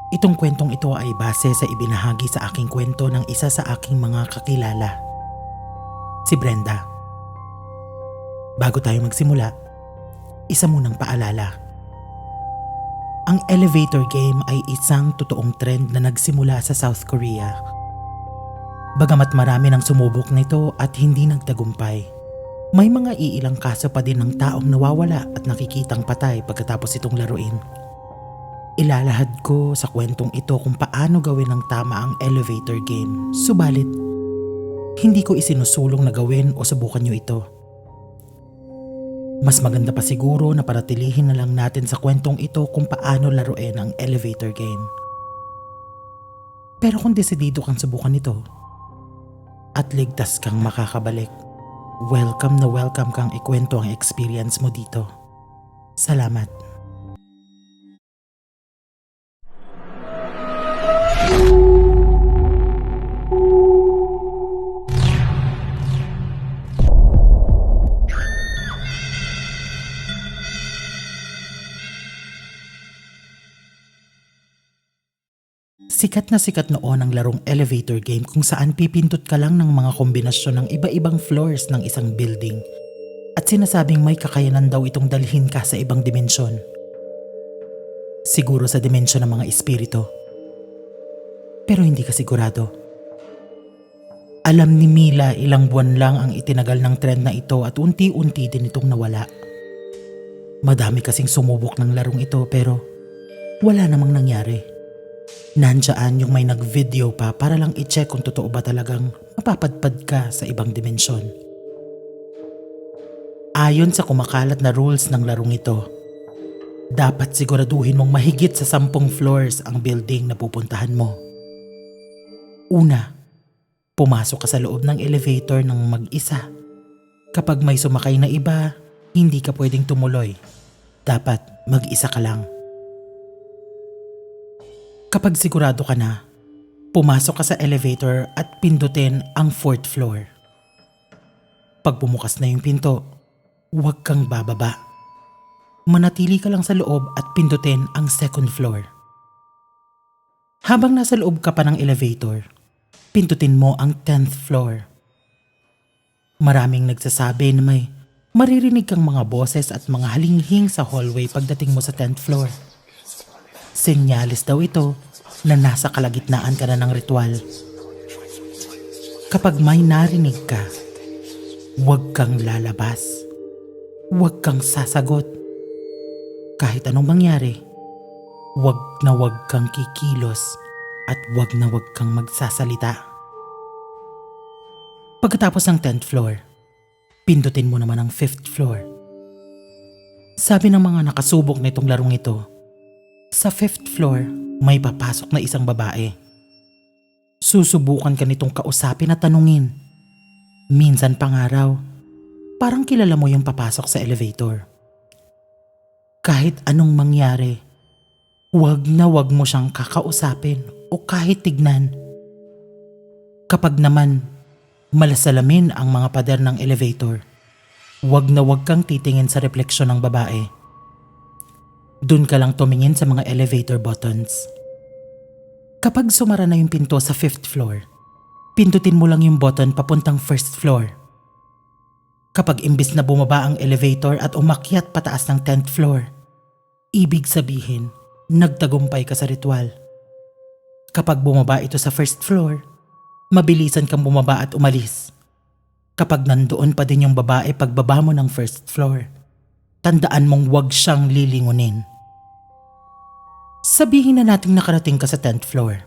Itong kwentong ito ay base sa ibinahagi sa aking kwento ng isa sa aking mga kakilala, si Brenda. Bago tayo magsimula, isa munang paalala. Ang elevator game ay isang totoong trend na nagsimula sa South Korea. Bagamat marami nang sumubok nito at hindi nagtagumpay, may mga iilang kaso pa din ng taong nawawala at nakikitang patay pagkatapos itong laruin. Ilalahad ko sa kwentong ito kung paano gawin ng tama ang elevator game. Subalit, hindi ko isinusulong na gawin o subukan nyo ito. Mas maganda pa siguro na paratilihin na lang natin sa kwentong ito kung paano laruin ang elevator game. Pero kung desidido kang subukan ito at ligtas kang makakabalik, welcome na welcome kang ikwento ang experience mo dito. Salamat. Sikat noon ang larong elevator game kung saan pipindot ka lang ng mga kombinasyon ng iba-ibang floors ng isang building at sinasabing may kakayanan daw itong dalhin ka sa ibang dimensyon. Siguro sa dimensyon ng mga espiritu. Pero hindi ka sigurado. Alam ni Mila ilang buwan lang ang itinagal ng trend na ito at unti-unti din itong nawala. Madami kasing sumubok ng larong ito pero wala namang nangyari. Nandiyan yung may nag-video pa para lang i-check kung totoo ba talagang mapapadpad ka sa ibang dimensyon. Ayon sa kumakalat na rules ng larong ito, dapat siguraduhin mong mahigit sa 10 floors ang building na pupuntahan mo. Una, pumasok ka sa loob ng elevator ng mag-isa. Kapag may sumakay na iba, hindi ka pwedeng tumuloy. Dapat mag-isa ka lang. Kapag sigurado ka na, pumasok ka sa elevator at pindutin ang 4th floor. Pag bumukas na yung pinto, huwag kang bababa. Manatili ka lang sa loob at pindutin ang 2nd floor. Habang nasa loob ka pa ng elevator, pindutin mo ang 10th floor. Maraming nagsasabi na may maririnig kang mga boses at mga halinghing sa hallway pagdating mo sa 10th floor. Senyalis daw ito na nasa kalagitnaan ka na ng ritual. Kapag may narinig ka, huwag kang lalabas. Huwag kang sasagot. Kahit anong mangyari, huwag kang kikilos at huwag kang magsasalita. Pagkatapos ng 10th floor, pindutin mo naman ang 5th floor. Sabi ng mga nakasubok nitong larong ito, sa 5th floor, may papasok na isang babae. Susubukan ka nitong kausapin at tanungin. Minsan pang araw, parang kilala mo yung papasok sa elevator. Kahit anong mangyari, huwag mo siyang kakausapin o kahit tignan. Kapag naman malasalamin ang mga pader ng elevator, huwag kang titingin sa refleksyon ng babae. Doon ka lang tumingin sa mga elevator buttons. Kapag sumara na yung pinto sa 5th floor, pindutin mo lang yung button papuntang 1st floor. Kapag imbis na bumaba ang elevator at umakyat pataas ng 10th floor, ibig sabihin, nagtagumpay ka sa ritual. Kapag bumaba ito sa 1st floor, mabilisan kang bumaba at umalis. Kapag nandoon pa din yung babae pagbaba mo ng 1st floor, tandaan mong huwag siyang lilingunin. Sabihin na nating nakarating ka sa 10th floor.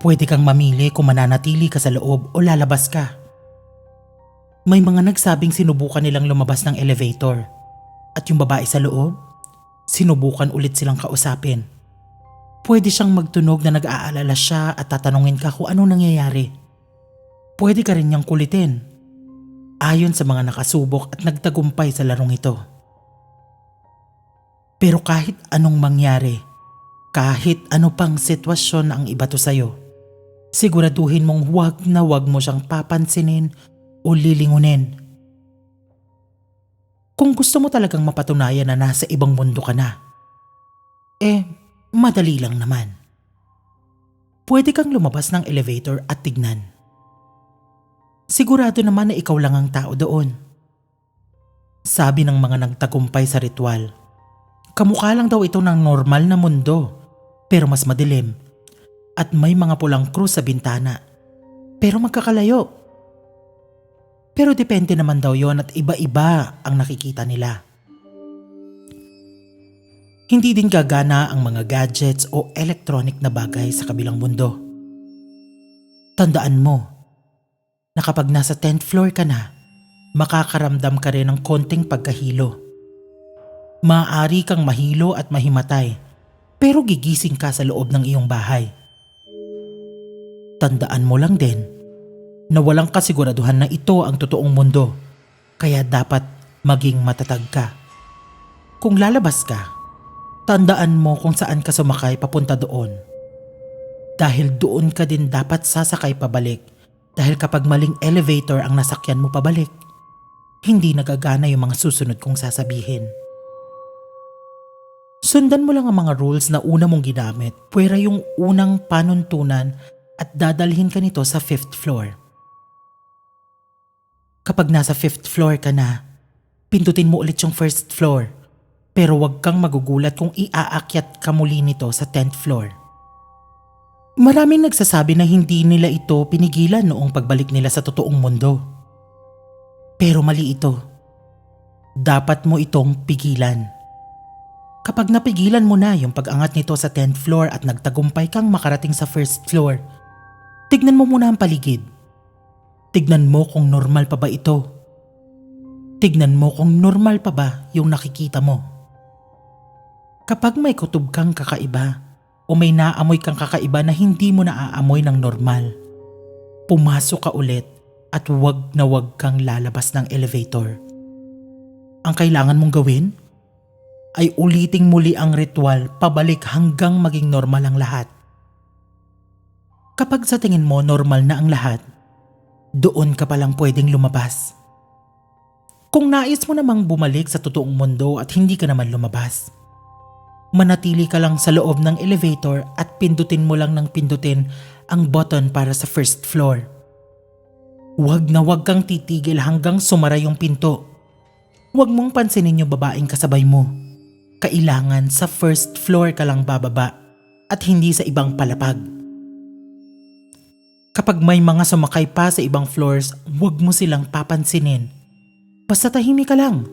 Pwede kang mamili kung mananatili ka sa loob o lalabas ka. May mga nagsabing sinubukan nilang lumabas ng elevator at yung babae sa loob, sinubukan ulit silang kausapin. Pwede siyang magtunog na nag-aalala siya at tatanungin ka kung anong nangyayari. Pwede ka rin niyang kulitin. Ayon sa mga nakasubok at nagtagumpay sa larong ito. Pero kahit anong mangyari, kahit ano pang sitwasyon ang ibato sa'yo, siguraduhin mong huwag mo siyang papansinin o lilingunin. Kung gusto mo talagang mapatunayan na nasa ibang mundo ka na, madali lang naman. pwede kang lumabas ng elevator at tignan. Sigurado naman na ikaw lang ang tao doon. Sabi ng mga nagtagumpay sa ritual, kamukha lang daw ito ng normal na mundo pero mas madilim at may mga pulang krus sa bintana pero magkakalayo. Pero depende naman daw yon at iba-iba ang nakikita nila. Hindi din gagana ang mga gadgets o electronic na bagay sa kabilang mundo. Tandaan mo na kapag nasa 10th floor ka na, makakaramdam ka rin ng konting pagkahilo. Maaari kang mahilo at mahimatay pero gigising ka sa loob ng iyong bahay. Tandaan mo lang din na walang kasiguraduhan na ito ang totoong mundo kaya dapat maging matatag ka. Kung lalabas ka, tandaan mo kung saan ka sumakay papunta doon. Dahil doon ka din dapat sasakay pabalik dahil kapag maling elevator ang nasakyan mo pabalik, hindi nagagana yung mga susunod kong sasabihin. Sundan mo lang ang mga rules na una mong ginamit, pwera yung unang panuntunan at dadalhin ka nito sa 5th floor. Kapag nasa 5th floor ka na, pindutin mo ulit yung 1st floor. Pero wag kang magugulat kung iaakyat ka muli nito sa 10th floor. Maraming nagsasabi na hindi nila ito pinigilan noong pagbalik nila sa totoong mundo. Pero mali ito. Dapat mo itong pigilan. Kapag napigilan mo na yung pag-angat nito sa 10th floor at nagtagumpay kang makarating sa 1st floor, tignan mo muna ang paligid. Tignan mo kung normal pa ba ito. Tignan mo kung normal pa ba yung nakikita mo. Kapag may kutob kang kakaiba o may naamoy kang kakaiba na hindi mo naaamoy ng normal, pumasok ka ulit at wag na wag kang lalabas ng elevator. Ang kailangan mong gawin ay uliting muli ang ritual pabalik hanggang maging normal ang lahat. Kapag sa tingin mo normal na ang lahat, doon ka palang pwedeng lumabas. Kung nais mo namang bumalik sa totoong mundo at hindi ka naman lumabas, manatili ka lang sa loob ng elevator at pindutin mo lang ng pindutin ang button para sa 1st floor. Huwag na huwag kang titigil hanggang sumara yung pinto. Huwag mong pansinin yung babaeng kasabay mo. Kailangan sa 1st floor ka lang bababa at hindi sa ibang palapag. Kapag may mga sumakay pa sa ibang floors, huwag mo silang papansinin. Basta tahimik ka lang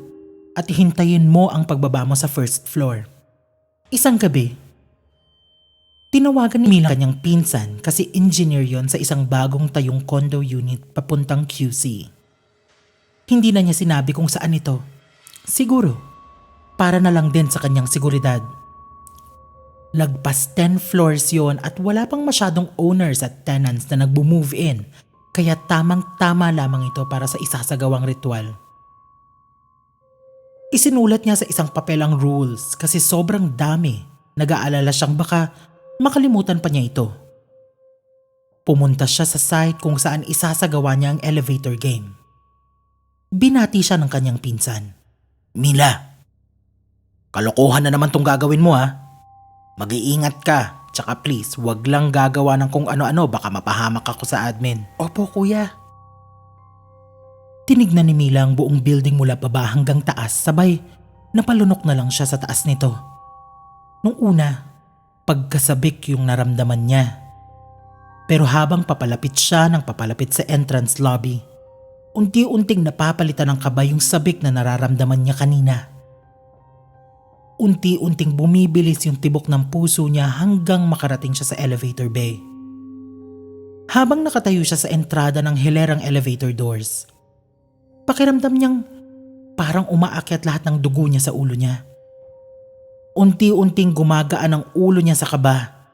at hintayin mo ang pagbaba mo sa 1st floor. Isang gabi, tinawagan ni Mila kanyang pinsan kasi engineer yon sa isang bagong tayong condo unit papuntang QC. Hindi na niya sinabi kung saan ito. Siguro, para na lang din sa kanyang seguridad. Lagpas 10 floors yon at wala pang masyadong owners at tenants na nagbo-move in, kaya tamang-tama lamang ito para sa isasagawang ritual. Isinulat niya sa isang papel ang rules kasi sobrang dami. Nag-aalala siyang baka makalimutan pa niya ito. Pumunta siya sa site kung saan isasagawa niya ang elevator game. Binati siya ng kanyang pinsan. Mila, kalokohan na naman tong gagawin mo ha. Mag-iingat ka, tsaka please wag lang gagawa ng kung ano-ano baka mapahamak ako sa admin. Opo kuya. Tinignan ni Mila ang buong building mula baba hanggang taas sabay napalunok na lang siya sa taas nito. Nung una, pagkasabik yung naramdaman niya. Pero habang papalapit siya ng papalapit sa entrance lobby, unti-unting napapalitan ng kaba yung sabik na nararamdaman niya kanina. Unti-unting bumibilis yung tibok ng puso niya hanggang makarating siya sa elevator bay. Habang nakatayo siya sa entrada ng hilerang elevator doors, pakiramdam niyang parang umaakyat lahat ng dugo niya sa ulo niya. Unti-unting gumagaan ang ulo niya sa kaba.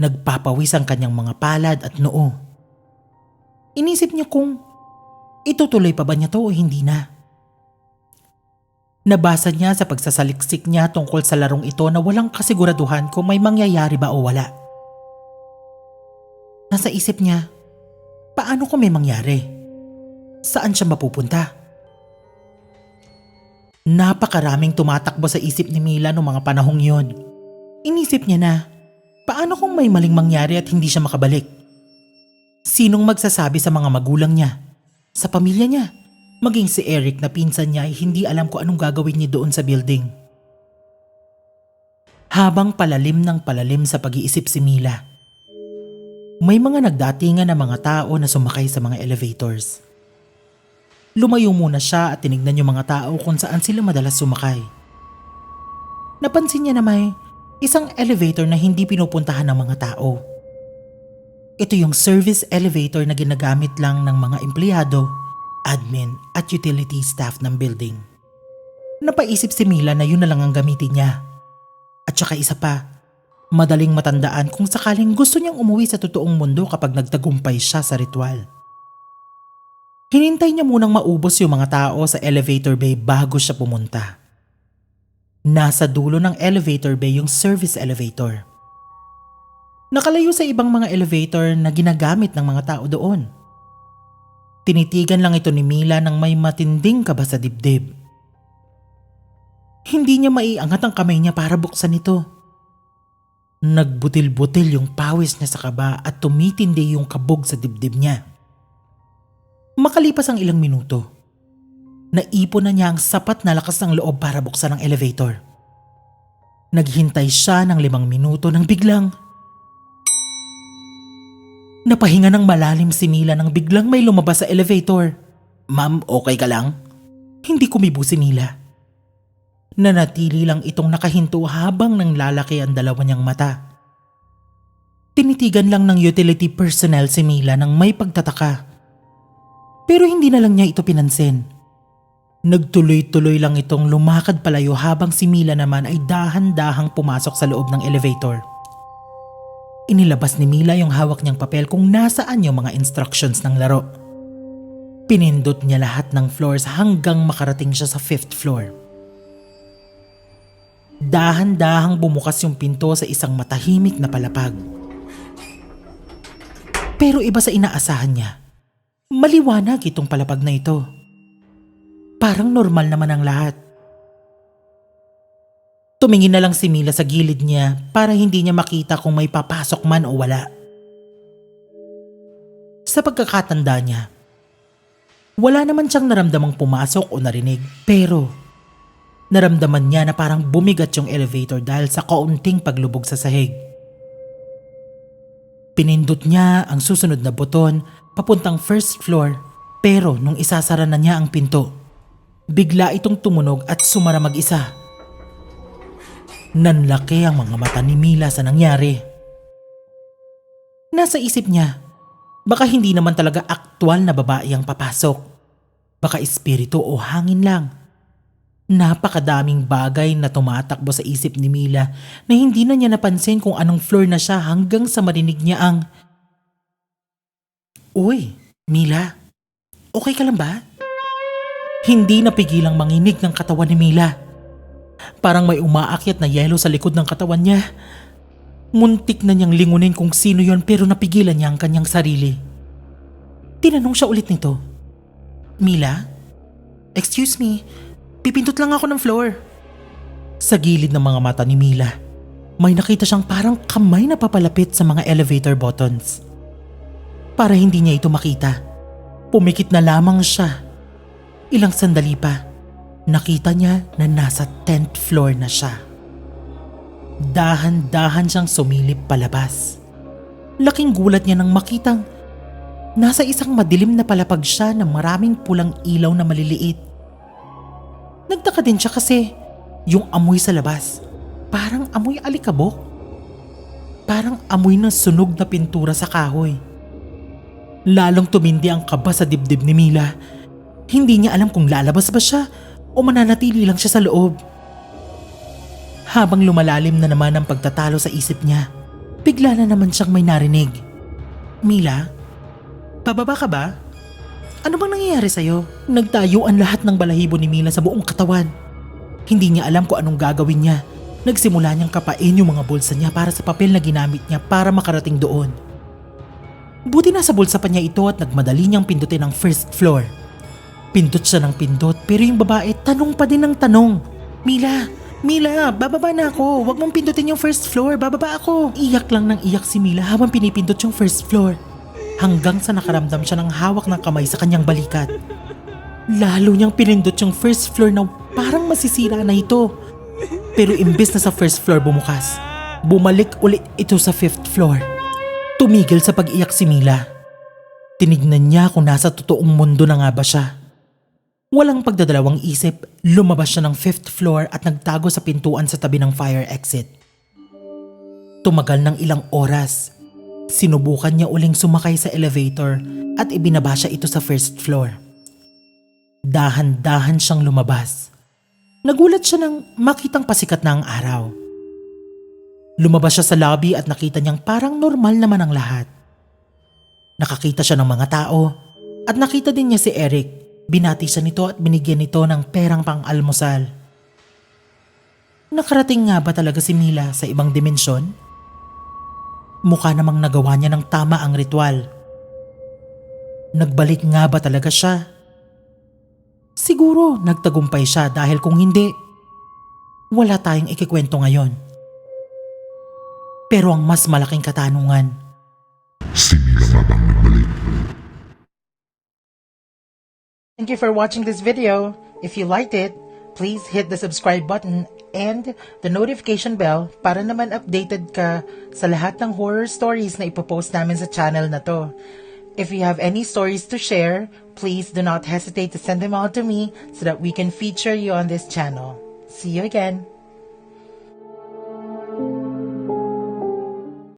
Nagpapawis ang kanyang mga palad at noo. Inisip niya kung itutuloy pa ba niya to o hindi na. Nabasa niya sa pagsasaliksik niya tungkol sa larong ito na walang kasiguraduhan kung may mangyayari ba o wala. Nasa isip niya, paano kung may mangyari? Saan siya mapupunta? Napakaraming tumatakbo sa isip ni Mila noong mga panahong yun. Inisip niya na, Paano kung may maling mangyari at hindi siya makabalik? Sinong magsasabi sa mga magulang niya? Sa pamilya niya? Maging si Eric na pinsan niya ay hindi alam kung anong gagawin niya doon sa building. Habang palalim ng palalim sa pag-iisip si Mila, may mga nagdatingan na mga tao na sumakay sa mga elevators. Lumayo muna siya at tinignan yung mga tao kung saan sila madalas sumakay. Napansin niya na may isang elevator na hindi pinupuntahan ng mga tao. Ito yung service elevator na ginagamit lang ng mga empleyado, admin at utility staff ng building. Napaisip si Mila na yun na lang ang gamitin niya. At saka isa pa, madaling matandaan kung sakaling gusto niyang umuwi sa totoong mundo kapag nagtagumpay siya sa ritual. Hinintay niya munang maubos yung mga tao sa elevator bay bago siya pumunta. Nasa dulo ng elevator bay yung service elevator. Nakalayo sa ibang mga elevator na ginagamit ng mga tao doon. Tinitigan lang ito ni Mila nang may matinding kaba sa dibdib. Hindi niya maiangat ang kamay niya para buksan ito. Nagbutil-butil yung pawis niya sa kaba at tumitindi yung kabog sa dibdib niya. Makalipas ang ilang minuto, naipon na niya ang sapat na lakas ng loob para buksan ang elevator. Naghintay siya ng 5 minuto nang biglang napahinga ng malalim si Mila nang biglang may lumabas sa elevator. "Ma'am, okay ka lang?" Hindi kumibo si Mila. Nanatili lang itong nakahinto habang nanglalaki ang dalawa niyang mata. Tinitigan lang ng utility personnel si Mila nang may pagtataka. Pero hindi na lang niya ito pinansin. Nagtuloy-tuloy lang itong lumakad palayo habang si Mila naman ay dahan-dahang pumasok sa loob ng elevator. Inilabas ni Mila yung hawak niyang papel kung nasaan yung mga instructions ng laro. Pinindot niya lahat ng floors hanggang makarating siya sa 5th floor. Dahan-dahang bumukas yung pinto sa isang matahimik na palapag. Pero iba sa inaasahan niya. Maliwanag itong palapag na ito. Parang normal naman ang lahat. Tumingin na lang si Mila sa gilid niya para hindi niya makita kung may papasok man o wala. Sa pagkakatanda niya, wala naman siyang naramdamang pumasok o narinig, pero naramdaman niya na parang bumigat yung elevator dahil sa kaunting paglubog sa sahig. Pinindot niya ang susunod na buton papuntang 1st floor, pero nung isasara na niya ang pinto, bigla itong tumunog at sumara mag-isa. Nanlaki ang mga mata ni Mila sa nangyari. Nasa isip niya, baka hindi naman talaga aktwal na babae ang papasok. Baka espiritu o hangin lang. Napakadaming bagay na tumatakbo sa isip ni Mila na hindi na niya napansin kung anong floor na siya hanggang sa marinig niya ang, "Uy, Mila, okay ka lang ba?" Hindi napigilang manginig ng katawan ni Mila. Parang may umaakyat na yelo sa likod ng katawan niya. Muntik na niyang lingunin kung sino yon pero napigilan niya ang kanyang sarili. Tinanong siya ulit nito, "Mila? Excuse me, pipindot lang ako ng floor." Sa gilid ng mga mata ni Mila, may nakita siyang parang kamay na papalapit sa mga elevator buttons. Para hindi niya ito makita, pumikit na lamang siya. Ilang sandali pa, nakita niya na nasa 10th floor na siya. Dahan-dahan siyang sumilip palabas. Laking gulat niya nang makitang nasa isang madilim na palapag siya na maraming pulang ilaw na maliliit. Nagtaka din siya kasi yung amoy sa labas, parang amoy alikabok. Parang amoy ng sunog na pintura sa kahoy. Lalong tumindi ang kaba sa dibdib ni Mila. Hindi niya alam kung lalabas ba siya o mananatili lang siya sa loob. Habang lumalalim na naman ang pagtatalo sa isip niya, bigla na naman siyang may narinig. "Mila, pababa ka ba? Ano bang nangyayari sa'yo?" Nagtayuan lahat ng balahibo ni Mila sa buong katawan. Hindi niya alam kung anong gagawin niya. Nagsimula niyang kapain yung mga bulsa niya para sa papel na ginamit niya para makarating doon. Buti na sa bulsa pa niya ito at nagmadali niyang pindutin ang 1st floor. Pindot siya ng pindot pero yung babae tanong pa din ng tanong, "Mila, Mila, bababa na ako. Huwag mong pindutin yung first floor. Bababa ako. Iyak lang ng iyak si Mila habang pinipindot yung first floor. Hanggang sa nakaramdam siya ng hawak ng kamay sa kanyang balikat. Lalo niyang pinindot yung first floor na parang masisira na ito. Pero imbes na sa first floor bumukas, bumalik ulit ito sa fifth floor. Tumigil sa pag-iyak si Mila. Tinignan niya kung nasa totoong mundo na nga ba siya. Walang pagdadalawang isip, lumabas siya ng fifth floor at nagtago sa pintuan sa tabi ng fire exit. Tumagal ng ilang oras. Sinubukan niya uling sumakay sa elevator at ibinaba siya ito sa first floor. Dahan-dahan siyang lumabas. Nagulat siya nang makitang pasikat na ang araw. Lumabas siya sa lobby at nakita niyang parang normal naman ang lahat. Nakakita siya ng mga tao at nakita din niya si Eric. Binati siya nito at binigyan nito ng perang pang-almusal. Nakarating nga ba talaga si Mila sa ibang dimensyon? Mukha namang nagawa niya ng tama ang ritual. Nagbalik nga ba talaga siya? Siguro nagtagumpay siya dahil kung hindi, wala tayong ikikwento ngayon. Pero ang mas malaking katanungan, Si Mila nga bang nagbalik? thank you for watching this video. If you liked it, please hit the subscribe button and the notification bell para naman updated ka sa lahat ng horror stories na ipopost namin sa channel na to. If you have any stories to share, please do not hesitate to send them all to me so that we can feature you on this channel. See you again!